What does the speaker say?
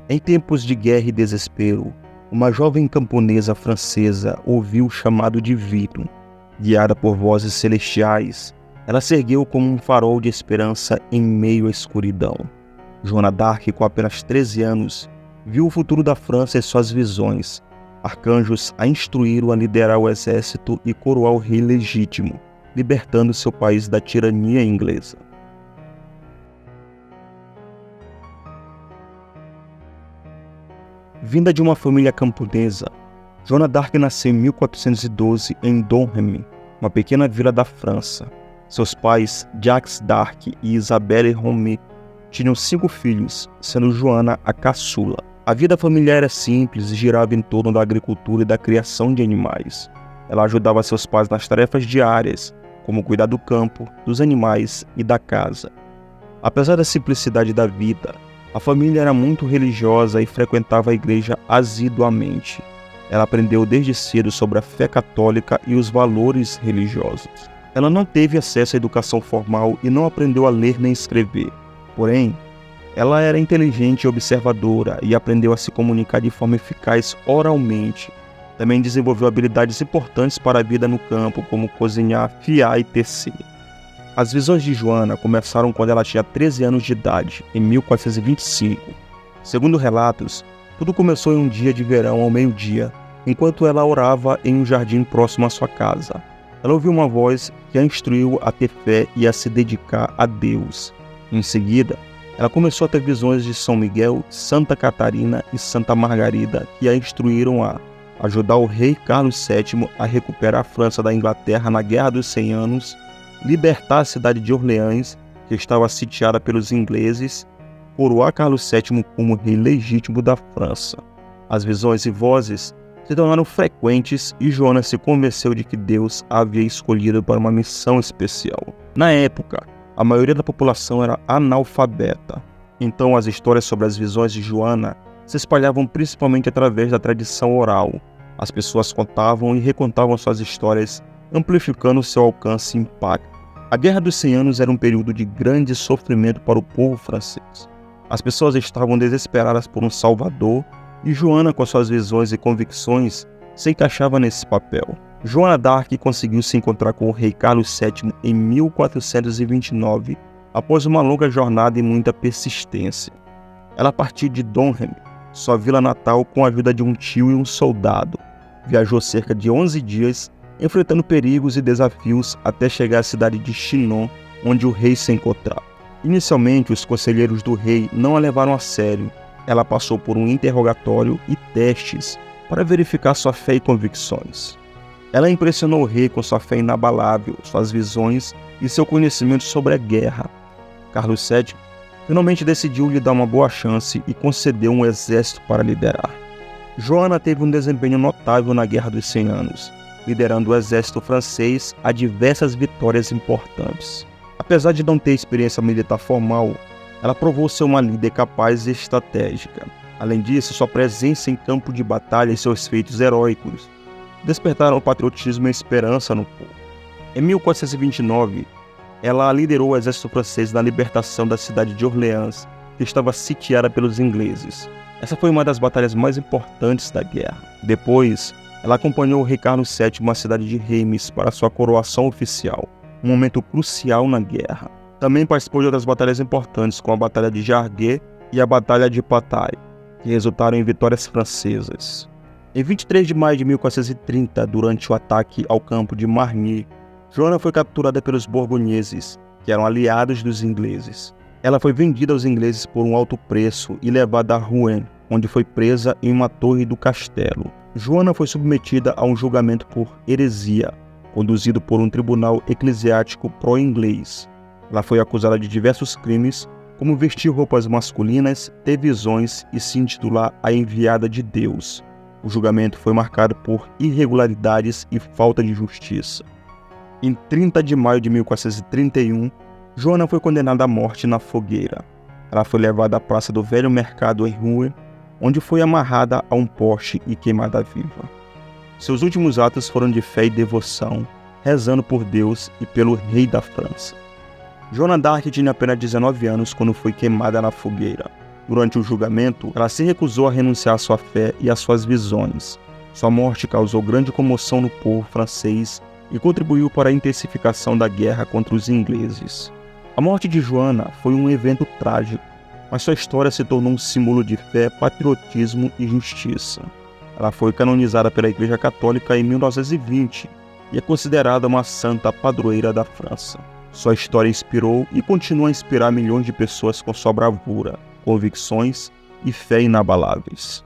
Em tempos de guerra e desespero, uma jovem camponesa francesa ouviu o chamado divino. Guiada por vozes celestiais, ela se ergueu como um farol de esperança em meio à escuridão. Joana d'Arc, com apenas 13 anos, viu o futuro da França em suas visões. Arcanjos a instruíram a liderar o exército e coroar o rei legítimo, libertando seu país da tirania inglesa. Vinda de uma família camponesa, Joana d'Arc nasceu em 1412 em Domremy, uma pequena vila da França. Seus pais, Jacques d'Arc e Isabelle Romée, tinham 5 filhos, sendo Joana a caçula. A vida familiar era simples e girava em torno da agricultura e da criação de animais. Ela ajudava seus pais nas tarefas diárias, como cuidar do campo, dos animais e da casa. Apesar da simplicidade da vida, a família era muito religiosa e frequentava a igreja assiduamente. Ela aprendeu desde cedo sobre a fé católica e os valores religiosos. Ela não teve acesso à educação formal e não aprendeu a ler nem escrever. Porém, ela era inteligente e observadora e aprendeu a se comunicar de forma eficaz oralmente. Também desenvolveu habilidades importantes para a vida no campo, como cozinhar, fiar e tecer. As visões de Joana começaram quando ela tinha 13 anos de idade, em 1425. Segundo relatos, tudo começou em um dia de verão ao meio-dia, enquanto ela orava em um jardim próximo à sua casa. Ela ouviu uma voz que a instruiu a ter fé e a se dedicar a Deus. Em seguida, ela começou a ter visões de São Miguel, Santa Catarina e Santa Margarida, que a instruíram a ajudar o rei Carlos VII a recuperar a França da Inglaterra na Guerra dos 100 Anos, libertar a cidade de Orleans, que estava sitiada pelos ingleses, coroar Carlos VII como rei legítimo da França. As visões e vozes se tornaram frequentes e Joana se convenceu de que Deus a havia escolhido para uma missão especial. Na época, a maioria da população era analfabeta, então as histórias sobre as visões de Joana se espalhavam principalmente através da tradição oral. As pessoas contavam e recontavam suas histórias, amplificando seu alcance e impacto. A Guerra dos 100 Anos era um período de grande sofrimento para o povo francês. As pessoas estavam desesperadas por um salvador e Joana, com suas visões e convicções, se encaixava nesse papel. Joana d'Arc conseguiu se encontrar com o rei Carlos VII em 1429, após uma longa jornada e muita persistência. Ela partiu de Domremy, sua vila natal, com a ajuda de um tio e um soldado. Viajou cerca de 11 dias, enfrentando perigos e desafios até chegar à cidade de Chinon, onde o rei se encontrava. Inicialmente, os conselheiros do rei não a levaram a sério. Ela passou por um interrogatório e testes para verificar sua fé e convicções. Ela impressionou o rei com sua fé inabalável, suas visões e seu conhecimento sobre a guerra. Carlos VII finalmente decidiu lhe dar uma boa chance e concedeu um exército para liderar. Joana teve um desempenho notável na Guerra dos 100 Anos, liderando o exército francês a diversas vitórias importantes. Apesar de não ter experiência militar formal, ela provou ser uma líder capaz e estratégica. Além disso, sua presença em campo de batalha e seus feitos heróicos despertaram o patriotismo e a esperança no povo. Em 1429, ela liderou o exército francês na libertação da cidade de Orleans, que estava sitiada pelos ingleses. Essa foi uma das batalhas mais importantes da guerra. Depois, ela acompanhou o rei Carlos VII à cidade de Reims para sua coroação oficial, um momento crucial na guerra. Também participou de outras batalhas importantes, como a Batalha de Jargeau e a Batalha de Patay, que resultaram em vitórias francesas. Em 23 de maio de 1430, durante o ataque ao campo de Margny, Joana foi capturada pelos borgonheses, que eram aliados dos ingleses. Ela foi vendida aos ingleses por um alto preço e levada a Rouen, onde foi presa em uma torre do castelo. Joana foi submetida a um julgamento por heresia, conduzido por um tribunal eclesiástico pró-inglês. Ela foi acusada de diversos crimes, como vestir roupas masculinas, ter visões e se intitular a enviada de Deus. O julgamento foi marcado por irregularidades e falta de justiça. Em 30 de maio de 1431, Joana foi condenada à morte na fogueira. Ela foi levada à Praça do Velho Mercado em Rouen, onde foi amarrada a um poste e queimada viva. Seus últimos atos foram de fé e devoção, rezando por Deus e pelo rei da França. Joana d'Arc tinha apenas 19 anos quando foi queimada na fogueira. Durante o julgamento, ela se recusou a renunciar à sua fé e às suas visões. Sua morte causou grande comoção no povo francês e contribuiu para a intensificação da guerra contra os ingleses. A morte de Joana foi um evento trágico, mas sua história se tornou um símbolo de fé, patriotismo e justiça. Ela foi canonizada pela Igreja Católica em 1920 e é considerada uma santa padroeira da França. Sua história inspirou e continua a inspirar milhões de pessoas com sua bravura, convicções e fé inabaláveis.